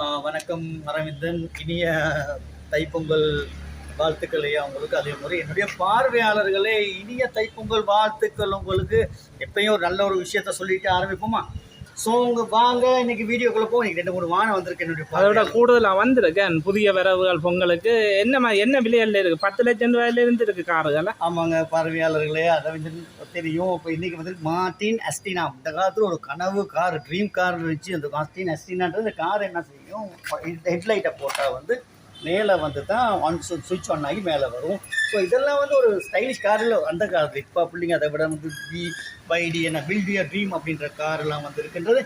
வணக்கம் அரவிந்தன். இனிய தைப்பொங்கல் வாழ்த்துக்களை அவங்களுக்கு. அதே மாதிரி என்னுடைய பார்வையாளர்களே, இனிய தைப்பொங்கல் வாழ்த்துக்கள் உங்களுக்கு. எப்பயும் ஒரு நல்ல ஒரு விஷயத்த சொல்லிட்டு ஆரம்பிப்போமா? ஸோ உங்க வாங்க இன்னைக்கு வீடியோக்குள்ள போவோம். இன்னைக்கு 2-3 வானம் வந்திருக்கு என்னுடைய. அதோட கூடுதலாக வந்திருக்கேன் புதிய வரவுகள் பொங்கலுக்கு. என்ன விலையில இருக்கு? 10 லட்சம் ரூபாயில இருந்து இருக்கு காருகள். ஆமாங்க பார்வையாளர்களே, அரவிந்தன் தெரியும். இப்போ இன்னைக்கு வந்து மார்டின் அஸ்டினா, இந்த காலத்தில் ஒரு கனவு கார், ட்ரீம் கார் இருந்துச்சு. அந்த மார்டின் அஸ்டினான்றது இந்த கார் என்ன செய்யும், ஹெட்லைட்டை போட்டால் வந்து மேலே வந்து தான் சுவிட்ச் ஆன் ஆகி மேலே வரும். ஸோ இதெல்லாம் வந்து ஒரு ஸ்டைலிஷ் காரில் அந்த கார். இப்போ பிள்ளைங்க அதை விட வந்து BYD என்ன பில்ட் யுவர் ட்ரீம் அப்படின்ற காரெல்லாம் வந்து இருக்கின்றது.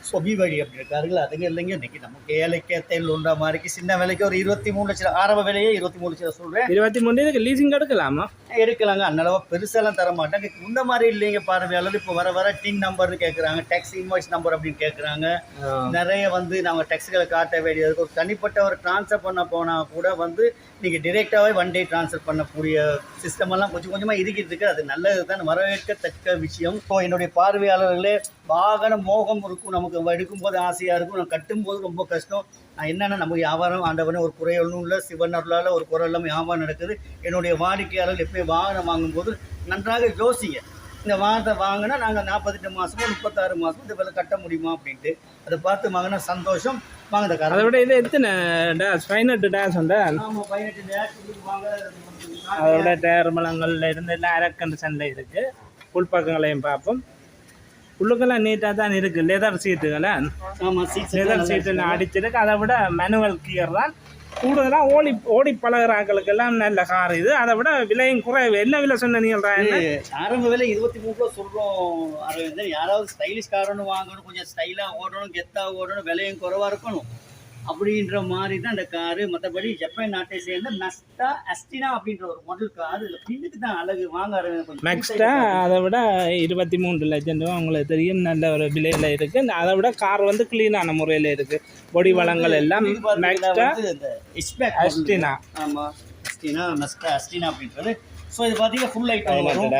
ஸோ BYD அப்படின்ற கார்கள் அதுங்க இல்லைங்க. இன்றைக்கி நமக்கு ஏழைக்கேற்ற ஒன்றா மாதிரிக்கு சின்ன விலைக்கு ஒரு 23 லட்சம், ஆரம்ப விலையே 23 லட்சம் சொல்கிறேன். 23 லீசிங் எடுக்கலாமா? எடுக்கலாங்க. அன்னளவா பெருசாலாம் தர மாட்டாங்க. இந்த மாதிரி இல்லைங்க பார்வையாளர். இப்போ வர டின் நம்பர்னு கேட்குறாங்க, டேக்ஸ் இன்வாய்ஸ் நம்பர் அப்படின்னு கேட்குறாங்க. நிறைய வந்து நாங்கள் டேக்ஸுகளை காட்ட வேண்டியது. ஒரு தனிப்பட்ட ஒரு ட்ரான்ஸ்ஃபர் பண்ண போனால் கூட வந்து நீங்கள் டிரெக்டாகவே 1 டே ட்ரான்ஸ்ஃபர் பண்ணக்கூடிய சிஸ்டமெல்லாம் கொஞ்சம் கொஞ்சமாக இருக்கிட்டு இருக்குது. அது நல்லது தான், வரவேற்கத்தக்க விஷயம். இப்போ என்னுடைய பார்வையாளர்களே, வாகன மோகம் இருக்கும். நமக்கு எடுக்கும்போது ஆசையாக இருக்கும், நான் கட்டும்போது ரொம்ப கஷ்டம். நான் என்னென்னா, நம்ம வியாபாரம் ஆண்டவனே ஒரு குறை ஒன்றும் இல்லை, சிவன் அருளால் ஒரு குறை இல்லாமல் வியாபாரம் நடக்குது. என்னுடைய வாடிக்கையாளர்கள் எப்போயும் வாகனம் வாங்கும்போது நன்றாக யோசிங்க. இந்த வாகனத்தை வாங்கினா நாங்கள் 48 மாதமோ 36 மாதமோ இந்த வேலை கட்ட முடியுமா அப்படின்ட்டு அதை பார்த்து வாங்கினா சந்தோஷம். வாங்க கார். அதை விட இது எத்தனை டேஸ்? 18 டேஸ் உண்டு. ஆமாம், 18 டேஸ் வாங்க. அதோட டயர் மலங்கள்ல இருந்து எல்லாம் ஏர் கண்டிஷனில் இருக்குது. உள் பக்கங்களையும் பார்ப்போம். உள்ளுக்கெல்லாம் நீட்டாக தான் இருக்குது. லெதர் சீட்டுகளை. ஆமாம், லெதர் சீட்டுன்னு அடிச்சிருக்கு. அதை விட மேனுவல் கியர் தான். கூடுதலாக ஓடி பழகிறாக்களுக்கெல்லாம் நல்ல கார் இது. அதை விட விலையும் குறைவு. என்ன விலை சொன்ன நீங்கள்? ஆரம்ப விலை 23 சொல்கிறோம் அரவிந்தன். யாராவது ஸ்டைலிஷ் காரன்னு வாங்கணும், கொஞ்சம் ஸ்டைலாக ஓடணும், கெத்தாக ஓடணும், விலையும் குறைவாக இருக்கணும் அப்படின்ற மாதிரி தான் இந்த காரு. மற்றபடி ஜப்பான் நாட்டை சேர்ந்த மெக்ஸ்டா அஸ்டினா அப்படின்ற ஒரு மாடல் கார். இதில் பின்னுக்கு தான் அழகு. வாங்க அரவிந்தன். மெக்ஸ்டா அதை விட 23 லட்சம் ரூபா உங்களுக்கு தெரியும், நல்ல ஒரு விலையில் இருக்குது. அதை விட கார் வந்து க்ளீனான முறையில் இருக்குது. பொடி வளங்கள் எல்லாம் மெக்ஸ்டா அஸ்டினா. ஆமாம், அஸ்டினா மெக்ஸ்டா அஸ்டினா அப்படின்றது. ஸோ இது பார்த்தீங்கன்னா ஃபுல் ஐட்டம் வரும்.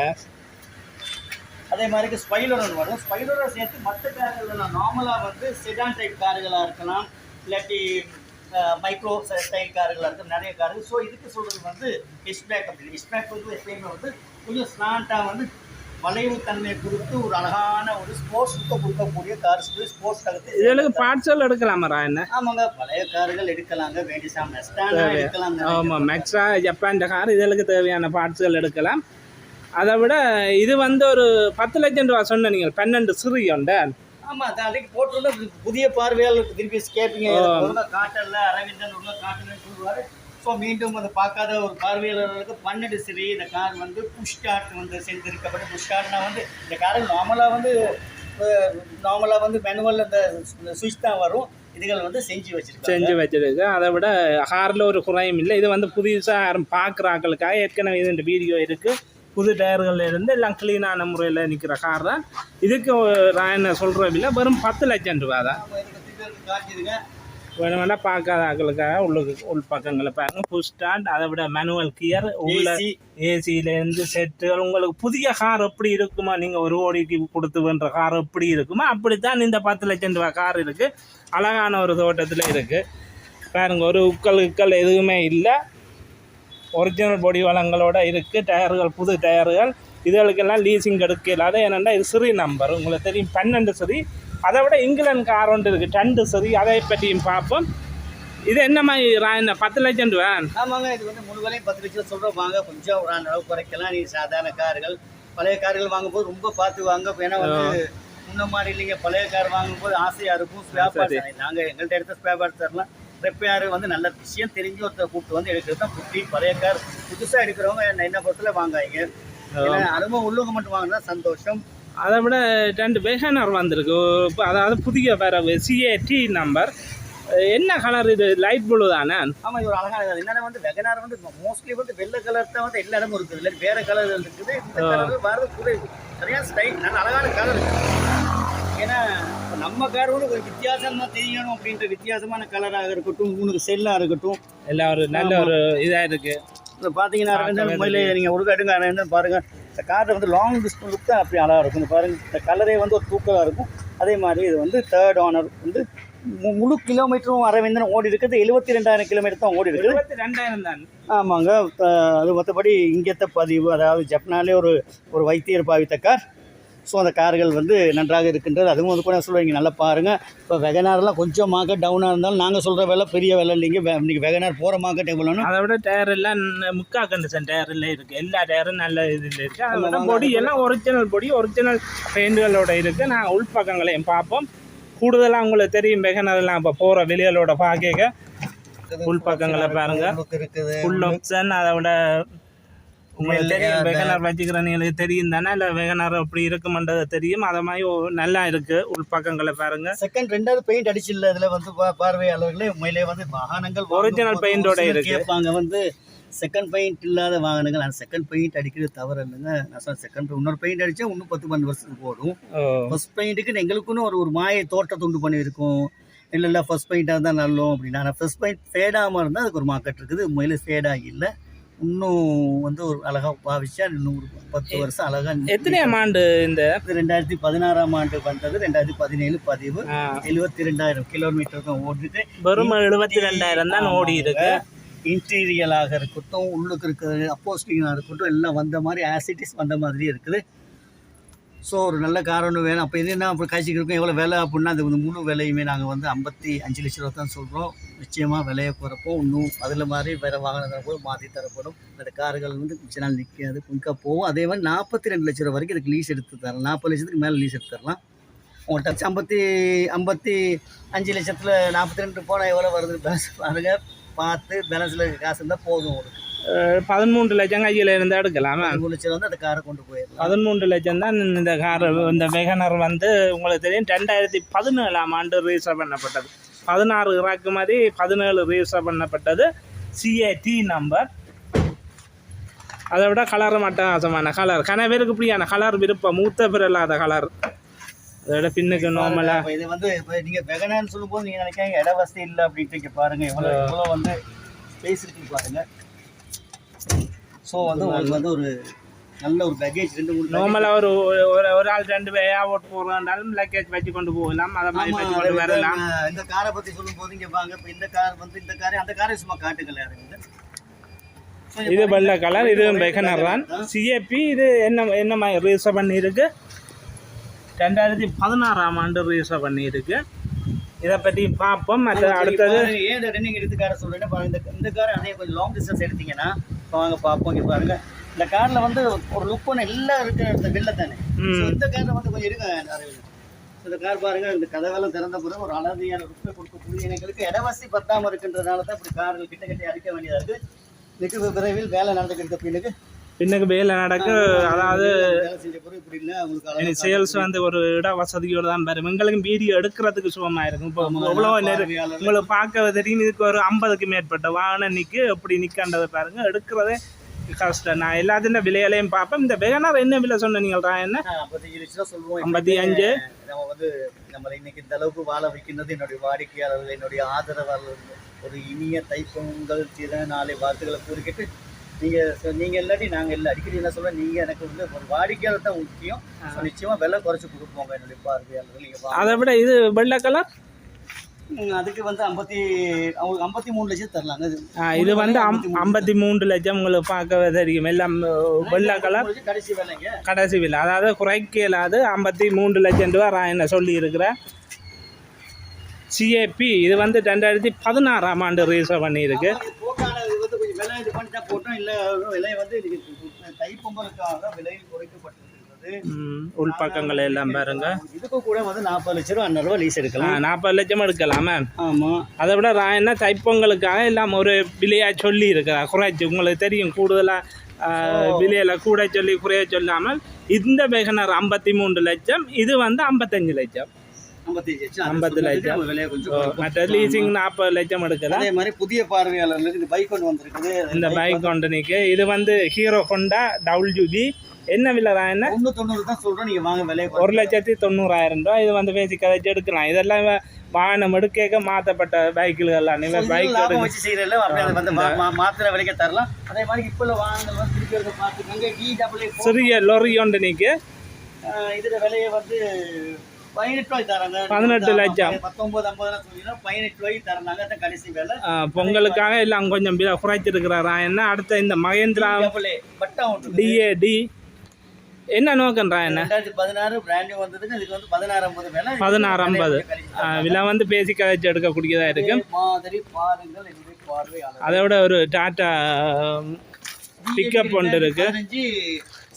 அதே மாதிரி ஸ்பைலர் ஒன்று வரும். ஸ்பைலரை சேர்த்து மற்ற கார்கள் நார்மலாக வந்து செடான் டைப் கார்களாக இருக்கலாம், இல்லாட்டி மைக்ரோ ஸ்டைல் கார்களாக இருக்கும், நிறைய கார்கள். ஸோ இதுக்கு சொல்கிறது வந்து ஹிஷ்பேக் அப்படின்னு. ஹிஷ்பேக் வந்து எப்பயுமே வந்து கொஞ்சம் ஸ்லாண்டாக வந்து வளைவு தன்மையை கொடுத்து ஒரு அழகான ஒரு ஸ்போர்ட்ஸ் லுக்கை கொடுக்கக்கூடிய கார்ஸ். ஸ்போர்ட்ஸ் காருக்கு இதற்கு பார்ட்ஸல் எடுக்கலாமா? என்ன? ஆமாங்க, பழைய கார்கள் எடுக்கலாங்க. வேண்டிய எடுக்கலாம். ஆமாம், மெக்ஸ்டா ஜப்பான் கார் இதற்கு தேவையான பார்ட்ஸுகள் எடுக்கலாம். அதை விட இது வந்து ஒரு 10 லட்சம் ரூபா சொன்ன நீங்கள். 12 சிறு உண்டு. ஆமாம், அது அன்றைக்கு போட்டுள்ள புதிய பார்வையாளருக்கு திருப்பி கேட்பீங்க, காட்டல அரவிந்தன் உள்ள காட்டலன்னு சொல்லுவார். ஸோ மீண்டும் அதை பார்க்காத ஒரு பார்வையாளர்களுக்கு 12 சிறு. இந்த கார் வந்து புஷ் ஸ்டார்ட் வந்து செஞ்சுருக்கப்பட்ட. புஷ் ஸ்டார்ட்னா வந்து இந்த காரில் நார்மலாக வந்து மேனுவல் அந்த சுவிட்ச் தான் வரும். இதுகள் வந்து செஞ்சு வச்சிருக்கு. அதை விட காரில் ஒரு குறையும் இல்லை. இது வந்து புதுசாக யாரும் பார்க்குறாங்களுக்காக ஏற்கனவே இது இந்த வீடியோ இருக்குது. புது டயர்கள் இருந்து எல்லாம் க்ளீனான முறையில் நிற்கிற கார் தான். இதுக்கு நான் என்ன சொல்கிற விலை வெறும் 10 லட்சம் ரூபா தான். வேணுமெல்லாம் பார்க்காத ஆக்களுக்காக உள் பக்கங்களை பாருங்க. புஷ் ஸ்டார்ட், அதை விட மேனுவல் கியர், உள்ள ஏசியிலேருந்து செட்டுகள். உங்களுக்கு புதிய கார் எப்படி இருக்குமா, நீங்கள் 1 கோடிக்கு கொடுத்து வேண்ட கார் எப்படி இருக்குமா அப்படித்தான் இந்த 10 லட்சம் ரூபா கார் இருக்குது. அழகான ஒரு தோட்டத்தில் இருக்குது பாருங்க. ஒரு உக்கல் எதுவுமே இல்லை. ஒரிஜினல் பொடி வளங்களோட இருக்குது. டயர்கள் புது டயர்கள். இதுகளுக்கெல்லாம் லீசிங் எடுக்கல. அது என்னென்னா இது சிறி நம்பர் உங்களுக்கு தெரியும், 12 சிறி. அதை விட இங்கிலாந்து கார் ஒன்று இருக்குது 2 சிறி. அதை பற்றியும் பார்ப்போம். இது என்ன மாதிரி 10 லட்சம் ரூபா? ஆமாங்க, இது வந்து முழு விலையும் 10 லட்சம் சொல்கிறோம். வாங்க, கொஞ்சம் ஒரு அளவு குறைக்கலாம். நீ சாதாரண கார்கள் பழைய கார்கள் வாங்கும்போது ரொம்ப பார்த்து வாங்க. ஏன்னா வந்து முன்ன மாதிரி இல்லைங்க. பழைய கார் வாங்கும்போது ஆசையாக இருக்கும். ஸ்பேர் பார்ட்ஸ் நாங்கள் எங்கள்கிட்ட எடுத்த ஸ்பேர் பார்ட்ஸ் தரலாம். ரிப்பேர் வந்து நல்ல விஷயம் தெரிஞ்சு ஒருத்தர் கூப்பிட்டு வந்து எடுக்கிறது தான் புத்தி. பழைய கார் புதுசாக எடுக்கிறவங்க என்ன பொறுத்தில் வாங்காங்க. அனுபவம் உள்ளவங்க மட்டும் வாங்கினா சந்தோஷம். அதை விட 2 வேகனர் வந்திருக்கு. அதாவது புதிய வரவு CAT நம்பர். என்ன கலர் இது? லைட் ப்ளூ தானே? ஆமாம், இது ஒரு அழகான. என்னென்ன வந்து வெகனார் வந்து மோஸ்ட்லி வந்து வெள்ளை கலர் தான் வந்து எல்லா இடமும் இருக்குது. இல்லை வேறு கலர் இருக்குது. இந்த கலர் வரது குறைவு. சரியான ஸ்டைல், நல்ல அழகான கலர். ஏன்னா நம்ம கார் வந்து ஒரு வித்தியாசமாக தெரியணும் அப்படின்ற வித்தியாசமான கலராக இருக்கட்டும், 3 செல்லாக இருக்கட்டும், எல்லாம் ஒரு நல்ல ஒரு இதாக இருக்குது. இப்போ பார்த்தீங்கன்னா உண்மையிலே நீங்கள் ஒரு கட்டுங்க பாருங்கள். இந்த காரில் வந்து லாங் டிஸ்டன்ஸ் லுக் தான் அப்படி அழகாக இருக்கும். இந்த பாருங்கள், இந்த கலரே வந்து ஒரு தூக்கலாக இருக்கும். அதே மாதிரி இது வந்து 3rd ஓனர் வந்து முழு கிலோமீட்டரும் அரவிந்தன் ஓடி இருக்குது 72,000 கிலோமீட்டர் தான் ஓடி இருக்குது. 72,000 தான். ஆமாங்க. அது மற்றபடி இங்கத்த பதிவு, அதாவது ஜப்னாலே ஒரு வைத்தியர் பாவித்த கார். ஸோ அந்த கார்கள் வந்து நன்றாக இருக்கின்றது. அதுவும் வந்து கூட சொல்லுவாங்க, நல்லா பாருங்கள். இப்போ வெகனார்லாம் கொஞ்சம் மார்க்கெட் டவுனாக இருந்தாலும் நாங்கள் சொல்கிற விலை பெரிய விலை இல்லைங்க. இன்றைக்கி வெகனார் போகிற மார்க்கெட் எவ்வளோன்னு அதை விட டயர் எல்லாம் முக்கா கண்டிஷன் டயரில் இருக்குது. எல்லா டயரும் நல்ல இதில் இருக்குது. அதோட பொடி எல்லாம் ஒரிஜினல் பொடி, ஒரிஜினல் பெயிண்டுகளோட இருக்குது. நான் உள்பக்கங்களையும் பார்ப்போம். கூடுதலாக உங்களுக்கு தெரியும் வெகனார்லாம் இப்போ போகிற வெளிகளோட பார்க்க உள்பக்கங்களை பாருங்கள். Full option. அதை விட உங்களுக்கு தெரியும் வெகனார் வச்சுக்கிறவங்களுக்கு தெரியும் தானே, இல்லை வெகனார் அப்படி இருக்குமென்றது தெரியும். அதை மாதிரி நல்லா இருக்குது. உள்பக்கங்களை பாருங்க. செகண்ட் 2வது பெயிண்ட் அடிச்சு இல்லை. இதில் வந்து பார்வையாளர்களே உண்மையிலே வந்து வாகனங்கள் ஒரிஜினல் பெயிண்டோட இருக்கு. கேட்பாங்க வந்து செகண்ட் பெயிண்ட் இல்லாத வாகனங்கள். அந்த செகண்ட் பெயிண்ட் அடிக்கிறது தவறு இல்லைங்க. நான் சொன்ன செகண்ட் இன்னொரு பெயிண்ட் அடித்தா இன்னும் 10-12 வருஷத்துக்கு போடும். ஃபர்ஸ்ட் பெயிண்ட்டுக்கு எங்களுக்குன்னு ஒரு மாயை தோட்டத்தை உண்டு பண்ணியிருக்கோம். இல்லை ஃபர்ஸ்ட் பெயிண்டாக இருந்தால் நல்லோம் அப்படின்னா. ஆனால் ஃபர்ஸ்ட் பெயிண்ட் ஃபேடாமல் இருந்தால் அதுக்கு ஒரு மார்க்கெட் இருக்குது. உண்மையிலே ஃபேடாக இல்லை. இன்னும் வந்து ஒரு அழகாக பாவிச்சா இன்னும் ஒரு 10 வருஷம் அழகாக. எத்தனையாம் ஆண்டு இந்த 2016ஆம் ஆண்டு வந்தது. 2017 பதிவு. 72,000 கிலோமீட்டர் தான் ஓடிட்டு. வெறும் 72,000 தான் ஓடி இருக்கு. இன்டீரியலாக இருக்கட்டும், உள்ளுக்கு இருக்கிற அப்போஸ்டிங்காக இருக்கட்டும், எல்லாம் வந்த மாதிரி ஆசிட்டிஸ் வந்த மாதிரியே இருக்குது. ஸோ ஒரு நல்ல கார் ஒன்று வேணும். அப்போ என்னென்னா அப்புறம் காய்ச்சிக்கு இருக்கும் எவ்வளோ விலை அப்படின்னா அது வந்து முழு விலையுமே நாங்கள் வந்து 55 லட்ச ரூபா தான் சொல்கிறோம். நிச்சயமாக விலையை குறைப்போம். இன்னும் அதில் மாதிரி வேறு வாகனங்களை கூட மாற்றி தரப்படும். அந்த கார்கள் வந்து கொஞ்ச நாள் நிற்காது, குயிக்காக போகும். அதே மாதிரி 42 லட்ச ரூபா வரைக்கும் இதுக்கு லீஸ் எடுத்து தரலாம். 40 லட்சத்துக்கு மேலே லீஸ் எடுத்து தரலாம். உங்கள்கிட்ட 55 லட்சத்தில் 42 போனால் எவ்வளோ வருது பாருங்க. பார்த்து பேலன்ஸில் காசு இருந்தால் போதும். உங்களுக்கு 13 லட்சம் கையில் இருந்தால் எடுக்கலாமா? 13 லட்சம் வந்து அந்த காரை கொண்டு போயிடலாம். 13 லட்சம் தான் இந்த கார். இந்த வெகனர் வந்து உங்களுக்கு தெரியும் 2017ஆம் ஆண்டு ரிஜிஸ்டர் பண்ணப்பட்டது. 16 இறக்குமதி, 17 ரிஜிஸ்டர் பண்ணப்பட்டது. CAT number. அதை விட கலரும் அட்டகாசமான கலர். கன பேருக்கு இப்படியான கலர் விருப்பம். மூத்த பேர் இல்லாத கலர். அதை விட பின்னுக்கு நார்மலாக இது வந்து இப்போ நீங்கள் வெகனான்னு சொல்லும்போது நீங்கள் நினைக்காங்க இட வசதி இல்லை அப்படின்ட்டு பாருங்கள். எவ்வளோ வந்து ஸ்பேஸ் இருக்குன்னு பாருங்கள். ஸோ வந்து உங்களுக்கு வந்து ஒரு நல்ல ஒரு பேக்கேஜ் 2-3 நார்மலாக ஒரு ஆள் 2 பேயா ஓட்டு போகிறாண்டாலும் லக்கேஜ் வச்சு கொண்டு போகலாம். அதை மாதிரி வச்சு கொண்டு வரலாம். இந்த காரை பற்றி சொல்லும்போது இங்கே வாங்க. இப்போ இந்த கார் வந்து இந்த காரை அந்த காரை சும்மா காட்டுக்கல யாருங்க. இது வெள்ளை கலர். இது வெகனர் தான். CAP இது என்ன மாதிரி ரிஜிஸ்டர் பண்ணியிருக்கு? 2016ஆம் ஆண்டு ரிஜிஸ்டர் பண்ணியிருக்கு. இதை பற்றி பார்ப்போம். மற்ற அடுத்தது ஏன் இந்த ரன்னிங் எடுத்து காரை சொல்கிறேன்னா பாருங்க. இந்த காரை அதே கொஞ்சம் லாங் டிஸ்டன்ஸ் எடுத்தீங்கன்னா வாங்க பார்ப்போம். இங்கே பாருங்க. இந்த காரில் வந்து ஒரு லுக் ஒன்று எல்லாம் இருக்கிற வெளில தானே. இந்த காரில் வந்து கொஞ்சம் இருங்க. இந்த கார் பாருங்க. இந்த கதவெல்லாம் திறந்த பிறகு ஒரு அழகியான லுக்கை கொடுக்கக்கூடிய எங்களுக்கு இடவசதி பத்தாமல் இருக்கின்றதுனால தான் இப்படி கார்கள் கிட்ட கட்டி அடிக்க வேண்டியதாக இருக்குது. இதுக்கு விரைவில் வேலை நடந்துக்கிட்ட பின்னுக்கு வேலை நடக்க. அதாவது வேலை செஞ்ச பிறகு இப்படி இல்லை. உங்களுக்கு சேல்ஸ் வந்து ஒரு இட வசதியோடு தான் பாரு. எங்களுக்கும் வீடியோ எடுக்கிறதுக்கு சுகமாக இருக்கும். இப்போ எவ்வளோ நேரம் உங்களுக்கு பார்க்க தெரியும். இதுக்கு ஒரு 50க்கு மேற்பட்ட வாகனம் நிற்கு எப்படி நிற்காண்டதை பாருங்க. எடுக்கிறதே கஷ்டம். நான் எல்லாத்தின் விலையிலையும் பார்ப்பேன். இந்த வெகனார் என்ன விலை சொன்னீங்களா? என்ன 55 லட்சம் சொல்லுவோம். 55. நம்ம வந்து நம்மளை இன்னைக்கு இந்த அளவுக்கு வாழ வைக்கின்றது என்னுடைய வாடிக்கையாளர்கள், என்னுடைய ஆதரவாளர்கள். ஒரு இனிய தைப்பொங்கல் திருநாளை வாழ்த்துக்களை கூறிக்கிட்டு நீங்கள் இல்லாட்டி நாங்கள் இல்லை. அடிக்கடி என்ன சொல்கிறேன், நீங்கள் எனக்கு வந்து ஒரு வாடிக்கையாளர் தான் முக்கியம். நிச்சயமாக விலை குறைச்சி கொடுப்போங்க என்னுடைய பார்வையாளர்கள். நீங்கள் அதை விட இது வெள்ளை கலர் அதுக்கு வந்து 53 லட்சம் தரலாங்க. இது வந்து 53 லட்சம் உங்களுக்கு பார்க்க தெரியும். எல்லாம் வெள்ளை கலர். கடைசி விலைங்க, கடைசி விலை. அதாவது குறைக்க இல்லாது 53 லட்சம் ரூபா என்ன சொல்லி இருக்கிறேன். CAP இது வந்து 2016ஆம் ஆண்டு ரிஜிஸ்டர் பண்ணியிருக்கு. விலை இது பண்ணி தான் போட்டோம். இல்லை விலை வந்து தைப்பொங்கலுக்காக விலையில் குறைக்கப்பட்டிருக்கிறது. உள்பக்கங்கள் எல்லாம் பாருங்க. இதுக்கு கூட வந்து 40 லட்சம் ரூபா 50 ரூபா லீஸ் எடுக்கலாம். 40 லட்சம் எடுக்கலாமா? ஆமாம். அதை விட என்ன தைப்பொங்கலுக்காக எல்லாம் ஒரு விலையாக சொல்லி இருக்கிறா குறைச்சி. உங்களுக்கு தெரியும் கூடுதலாக விலையில் கூட சொல்லி குறைய சொல்லாமல். இந்த வெகனர் 53 லட்சம். இது வந்து 55 லட்சம். 50 லட்சம். மற்ற லீசிங் 40 லட்சம் எடுக்கலாம். அதே மாதிரி புதிய பார்வையாளர்களுக்கு இந்த பைக் ஒன்று வந்திருக்குது. இந்த பைக் ஒன்று நிற்க. இது வந்து ஹீரோ ஹோண்டா WB. என்ன விலை தான்? என்ன 190 தான் சொல்கிறோம். நீங்கள் வாங்க விலை 1,90,000 ரூபா. இது வந்து பேசி கதைச்சு எடுக்கலாம். இதெல்லாம் வாகனம் எடுக்க மாற்றப்பட்ட பைக்குகள் எல்லாம் பைக் வச்சு செய்யறதில்ல. அப்படியே வந்து மாத்திரை விலைக்க தரலாம். அதே மாதிரி இப்போ வாகனங்கள் வந்து திருப்பி பார்த்துக்கோங்க. DAA சிறிய லொரி ஒன்று நிற்க. இதில் விலையை வந்து 18 ரூபாய் தராங்க. 18 லட்சம் 1950 சொன்னீங்கன்னா 18 ரூபாய் தராங்க. அதான் கடைசி வேலை. பொங்கலுக்காக எல்லாம் கொஞ்சம் குறைச்சிருக்கிறாரா என்ன? அடுத்த இந்த மகேந்திரா டிஏடி என்ன நோக்கன்றா என்ன? 2016 பிராண்ட் நியூ வந்ததுக்கு இதுக்கு வந்து 1650 வேலை. 1650 விலை வந்து பேசி கதைச்சு எடுக்கக்கூடியதா இருக்கு. மாதிரி பாருங்கள் என்னுடைய பார்வையாளர். அதோட ஒரு டாடா பிக்கப் ஒன்று இருக்கு.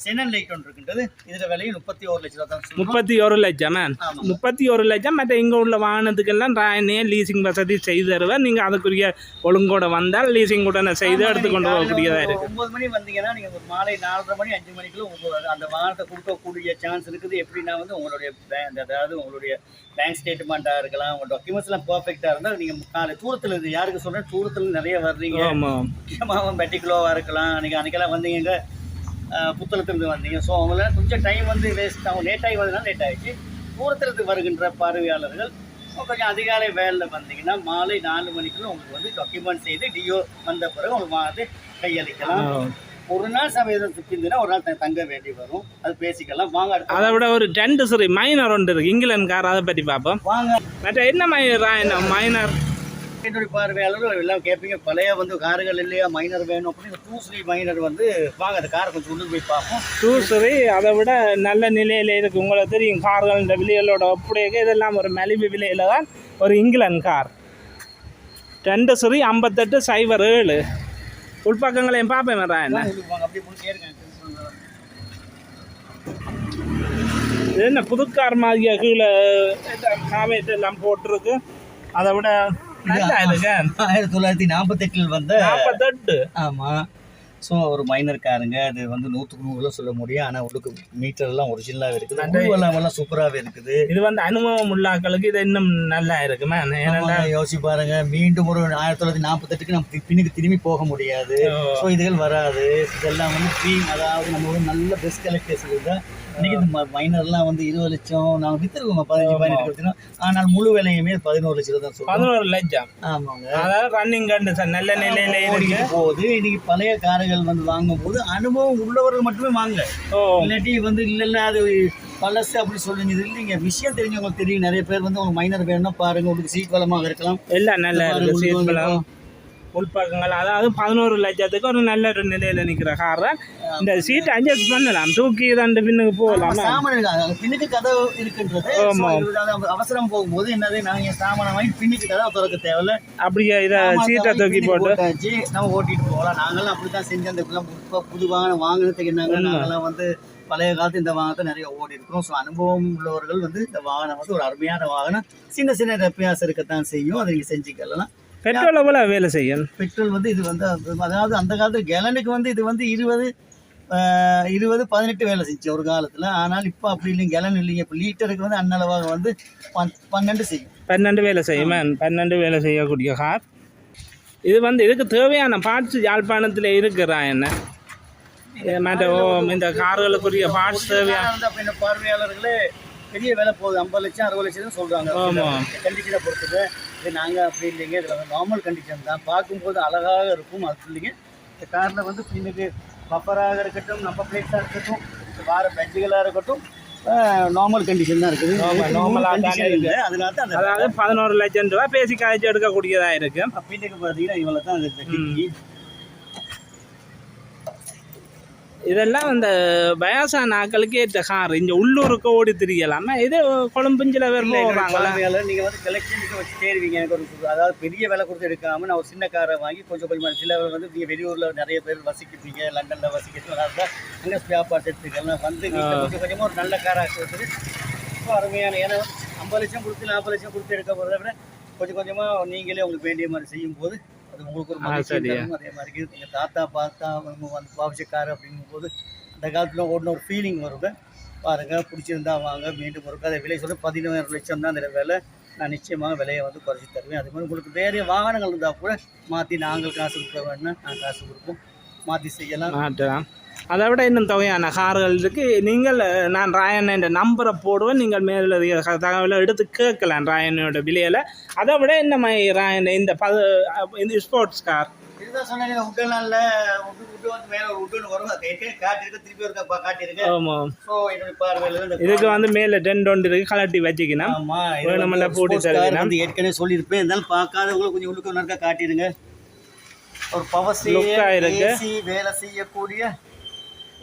செனன் லைட் ஒன்று இருக்கின்றது. இதுல விலையும் 31 லட்சம் தான். 31 லட்சம் மேன். 31 லட்சம். மற்ற இங்கே உள்ள வாகனத்துக்கெல்லாம் ராயனே லீசிங் வசதி செய்து தருவேன். நீங்கள் அதுக்குரிய ஒழுங்கோட வந்தால் லீசிங் உடனே செய்து எடுத்துக்கொண்டு போகக்கூடியதாக இருக்கு. 9 மணி வந்தீங்கன்னா நீங்கள் ஒரு மாலை 4:30 மணி 5 மணிக்குள்ள உங்களுக்கு அந்த வாகனத்தை கொடுக்கக்கூடிய சான்ஸ் இருக்குது. எப்படின்னா வந்து உங்களுடைய அதாவது உங்களுடைய பேங்க் ஸ்டேட்மெண்ட்டாக இருக்கலாம், உங்கள் டாக்குமெண்ட்ஸ்லாம் பர்ஃபெக்டாக இருந்தால் நீங்கள் காலை தூரத்தில் இருந்து யாருக்கு சொல்கிறேன், தூரத்தில் நிறைய வர்றீங்க. முக்கியமாக மெட்டிக்குலோவாக இருக்கலாம். நீங்கள் அன்றைக்கெல்லாம் வந்தீங்க புத்தளத்துலேருந்து வந்தீங்க. ஸோ அவங்கள கொஞ்சம் டைம் வந்து வேஸ்ட் ஆகும். லேட்டாகி வந்ததுனால லேட் ஆகிடுச்சு. தூரத்திலிருந்து வருகின்ற பார்வையாளர்கள் கொஞ்சம் அதிகாலை வேலையில் வந்தீங்கன்னா மாலை 4 மணிக்குள்ள உங்களுக்கு வந்து டாக்குமெண்ட் செய்து டிஓ வந்த பிறகு உங்களுக்கு வந்து கையளிக்கலாம். ஒரு நாள் சமயத்தில் சுற்றிருந்துன்னா ஒரு நாள் தங்க வேண்டி வரும். அது பேசிக்கலாம் வாங்க. அதை விட ஒரு 10 மைனர் ஒன்று இருக்குது இங்கிலாந்து கார். அதை பற்றி பார்ப்போம் வாங்க. மற்ற என்ன மைனர் என்னுடைய பார்வையாளர்கள் எல்லாம் கேட்பீங்க பழைய வந்து கார்கள் இல்லையா மைனர் வேணும் அப்படின்னு. 2 மைனர் வந்து வாங்க அந்த காரை கொஞ்சம் உள்ளே போய் பார்ப்போம். 2 அதை விட நல்ல நிலையில் இருக்குது. உங்களுக்கு தெரியும் கார்கள் இந்த விலைகளோட அப்படியே இதெல்லாம் ஒரு மலிவு விலையில் தான் ஒரு இங்கிலாந்து கார். 2 5807 உள்பக்கங்களையும் பார்ப்பேன் வரா என்ன. இது என்ன புதுக்கார் மாதிரியா கீழே காவேட்டு எல்லாம் போட்டிருக்கு. அதை விட 1948 வந்த 48. ஆமாம். ஸோ ஒரு மைனர் காருங்க. அது வந்து 100க்கு 100 சொல்ல முடியும். ஆனால் உங்களுக்கு மீட்டர் எல்லாம் ஒரிஜினலாகவே இருக்குது. எல்லாம் சூப்பராகவே இருக்குது. இது வந்து அனுபவம் உள்ளாக்களுக்கு இது இன்னும் நல்லா இருக்குமே. யோசிச்சு பாருங்க. மீண்டும் ஒரு 1948க்கு நம்ம பின்னுக்கு திரும்பி போக முடியாது. ஸோ இதுகள் வராது. இதெல்லாம் வந்து அதாவது நம்ம ஒரு நல்ல பெஸ்ட் கலெக்டர்ஸ் தான். இன்னைக்கு இந்த மைனர்லாம் வந்து 20 லட்சம் நாங்கள் வித்துருக்கோம். 15 கொடுத்தோம். ஆனால் முழு விலையுமே 11 லட்சம் தான் சொல்லுவோம். 11 லட்சம். ஆமாங்க. அதாவது ரன்னிங் கண்டிஷன் நல்ல நிலையில இருக்கு போகுது. இன்னைக்கு பழைய கார்கள் வந்து வாங்கும் போது அனுபவம் உள்ளவர்கள் மட்டுமே வாங்க. இல்லாட்டி வந்து இல்லைல்ல அது பழசு அப்படி சொல்லுங்க. இது இல்லைங்க, விஷயம் தெரிஞ்சவங்களுக்கு தெரியும். நிறைய பேர் வந்து உங்களுக்கு மைனர் வேணும்னா பாருங்க. உங்களுக்கு சீட் பலமாக இருக்கலாம். எல்லாம் நல்லா இருக்கு சீட் பலம் உள்பக்கங்கள். அதாவது 11 லட்சத்துக்கு ஒரு நல்ல ஒரு நிலையில் நிற்கிற கார். இந்த சீட் அட்ஜஸ்ட் பண்ணலாம். தூக்கி 2 பின்னுக்கு போகலாம். பின்னுக்கு கதவு இருக்குன்றது அவசரம் போகும்போது என்னது நாங்கள் சாமான் வாங்கி பின்னுக்கு கதவை திறக்க தேவையில்ல. அப்படியே இதை சீட்டை தூக்கி போட்டு நம்ம ஓட்டிட்டு போகலாம். நாங்களாம் அப்படி தான் செஞ்சு அந்த புது வாகனம் வாங்கினதுக்கு என்னங்க நாங்களாம் வந்து பழைய காலத்து இந்த வாகனத்தை நிறைய ஓடி இருக்கிறோம். ஸோ அனுபவம் உள்ளவர்கள் வந்து இந்த வாகனம் வந்து ஒரு அருமையான வாகனம். சின்ன சின்ன ரெப்பியாஸ் இருக்கத்தான் செய்யும். அதை நீங்கள் செஞ்சுக்கலாம். பெட்ரோல் எவ்வளோ வேலை செய்யும்? பெட்ரோல் வந்து இது வந்து அதாவது அந்த காலத்தில் கேலனுக்கு வந்து இது வந்து 20-18 வேலை செஞ்சு ஒரு காலத்தில். ஆனால் இப்போ அப்படி இல்லைங்க, கேலன் இல்லைங்க. இப்போ லீட்டருக்கு வந்து அன்னளவாக வந்து 12 செய்யும். 12 வேலை செய்யும். 12 வேலை செய்யக்கூடிய கார் இது. வந்து இதுக்கு தேவையான பார்ட்ஸ் யாழ்ப்பாணத்தில் இருக்கிறா என்ன இந்த கார்களுக்குரிய பார்ட்ஸ் தேவையான பார்வையாளர்களே பெரிய வேலை போகுது. 50 லட்சம் 60 லட்சம் சொல்கிறாங்க. கண்டிஷனை பொறுத்தது. இது நாங்கள் அப்படி இல்லைங்க. இதில் வந்து நார்மல் கண்டிஷன் தான். பார்க்கும்போது அழகாக இருக்கும். அது இல்லைங்க. இந்த காரில் வந்து பின்னுக்கு பப்பராக இருக்கட்டும், நம்பர் பிளேட்ஸாக இருக்கட்டும், வார பெஞ்சுகளாக இருக்கட்டும், நார்மல் கண்டிஷன் தான் இருக்குது. அதனால தான் அதாவது 11 லட்சம் ரூபா பேசி காய்ச்சி எடுக்கக்கூடியதாக இருக்குது. பின்னுக்கு பார்த்தீங்கன்னா இவ்வளோ தான் அது. இதெல்லாம் இந்த வயசான ஆக்களுக்கு ஏற்ற கார். இங்கே உள்ளூருக்கு ஓடி திரியலாமா? இது கொழும்புஞ்சில் வேறு போகிறாங்களா? நீங்கள் வந்து கலெக்ஷனுக்கு வச்சு தேடுவீங்க. எனக்கு ஒரு அதாவது பெரிய விலை கொடுத்து எடுக்காமல் நான் ஒரு சின்ன காரை வாங்கி கொஞ்சம் கொஞ்சமாக சில வந்து நீங்கள் வெளியூரில் நிறைய பேர் வசிக்கிறீங்க, லண்டனில் வசிக்கிறதுனால தான் அங்கே ஸ்பேர் பார்ட்ஸ் எடுத்துக்கலாம். வந்து கொஞ்சம் கொஞ்சமாக ஒரு நல்ல காராக கொடுத்துட்டு ரொம்ப அருமையான. ஏன்னா 50 லட்சம் கொடுத்து 40 லட்சம் கொடுத்து எடுக்க போகிறத விட கொஞ்சம் கொஞ்சமாக நீங்களே உங்களுக்கு வேண்டிய மாதிரி செய்யும் போது அது உங்களுக்கு ஒரு மகிழ்ச்சி. அதே மாதிரி எங்கள் தாத்தா பார்த்தா வந்து பாவிச்சக்காரு அப்படிங்கும்போது அந்த காலத்தில் ஓடின ஒரு ஃபீலிங் வருங்க. பாருங்கள், பிடிச்சிருந்தா வாங்க. மீண்டும் ஒரு அதை விலை சொல்ல 17 லட்சம் தான் அந்த விலை. நான் நிச்சயமாக விலையை வந்து குறைச்சி தருவேன். அது மாதிரி உங்களுக்கு வேறு வாகனங்கள் இருந்தால் கூட மாற்றி நாங்கள் காசு கொடுக்க வேணும்னா நான் காசு கொடுப்போம், மாற்றி செய்யலாம். அதை விட இன்னும் தொகையான கார்கள் இருக்குது. நீங்கள் நான் ராயன் என்ற நம்பரை போடுவேன். நீங்கள் மேலதிக தகவலை எடுத்து கேட்கலாம் ராயனோட விலையில். அதை விட என்ன ராயன் இந்த ஸ்போர்ட்ஸ் கார் இது இதுதான் சொன்னேன் உட்டெல்லாம் இல்லை உட்டு வந்து மேலே ஒரு உட்டுன்னு வரும் காட்டிருக்கு திருப்பி ஒரு காட்டியிருக்கு. ஆமாம். ஸோ என்னுடைய பார்வையில் இதுக்கு வந்து மேலே டென்ட் ஒன்று இருக்கு கலட்டி வச்சுக்கணும். வேணுமெல்லாம் போட்டு தருவேன். வந்து ஏற்கனவே சொல்லியிருப்பேன், இருந்தாலும் பார்க்காதவங்களுக்கு கொஞ்சம் உள்ளுக்கு ஒன்றா காட்டிடுங்க. ஒரு பவர் ஏசி வேலை செய்யக்கூடிய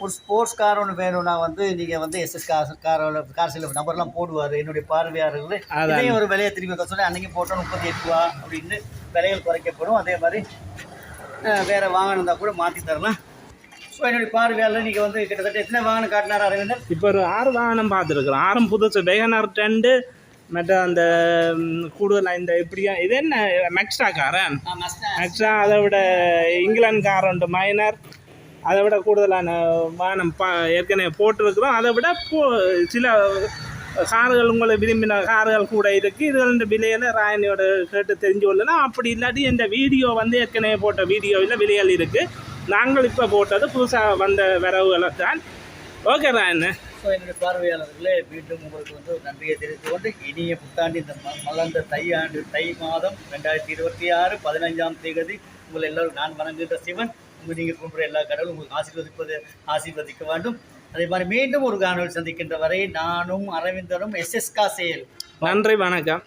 ஒரு ஸ்போர்ட்ஸ் கார் ஒன்று வேணும்னா வந்து நீங்கள் வந்து எஸ்எஸ் கார் சில நம்பர்லாம் போடுவார் என்னுடைய பார்வையாளர்கள். இதையும் ஒரு விலையை திரும்பி சொல்லி அன்றைக்கி போட்டோம் 38 ரூபா அப்படின்னு விலைகள் குறைக்கப்படும். அதே மாதிரி வேறு வாகனம் இருந்தால் கூட மாற்றி தரலாம். ஸோ என்னுடைய பார்வையாளர் நீங்கள் வந்து கிட்டத்தட்ட எத்தனை வாகனம் காட்டினார் அரவிந்தன்? இப்போ ஒரு 6 வாகனம் பார்த்துருக்குறோம். 6 புதுசு வேகனார் 2 மற்ற அந்த கூடுதலாக இந்த இப்படியா இது என்ன மெக்ஸ்ட்ரா காரன் மெக்ஸ்ட்ரா, அதை விட இங்கிலாந்து கார் உண்டு மைனர், அதை விட கூடுதலான வாகனம் ஏற்கனவே போட்டிருக்கிறோம். அதை விட சில கார்கள் உங்களை விரும்பின கார்கள் கூட இருக்குது. இது ரெண்டு விலையில் ராயனியோட கேட்டு தெரிஞ்சு கொள்ளலாம். அப்படி இல்லாட்டி இந்த வீடியோ வந்து ஏற்கனவே போட்ட வீடியோவில் விலைகள் இருக்குது. நாங்கள் இப்போ போட்டது புதுசாக வந்த வரவுகளை தான். ஓகே ராயன். ஸோ என்னுடைய பார்வையாளர்களே, மீண்டும் உங்களுக்கு வந்து நன்றியை தெரிவித்து கொண்டு இனிய புத்தாண்டு இந்த மலர்ந்த தை மாதம் 2026 15ஆம் தேதி உங்கள் எல்லோரும் நான் வணங்குகின்ற சிவன் நீங்கள் கும்பிட்ற எல்லா கடவுளும் உங்களுக்கு ஆசீர்வதிக்க வேண்டும். அதே மாதிரி மீண்டும் ஒரு காணொலி சந்திக்கின்ற வரை நானும் அரவிந்தனும் எஸ்எஸ்கா செயல். நன்றி, வணக்கம்.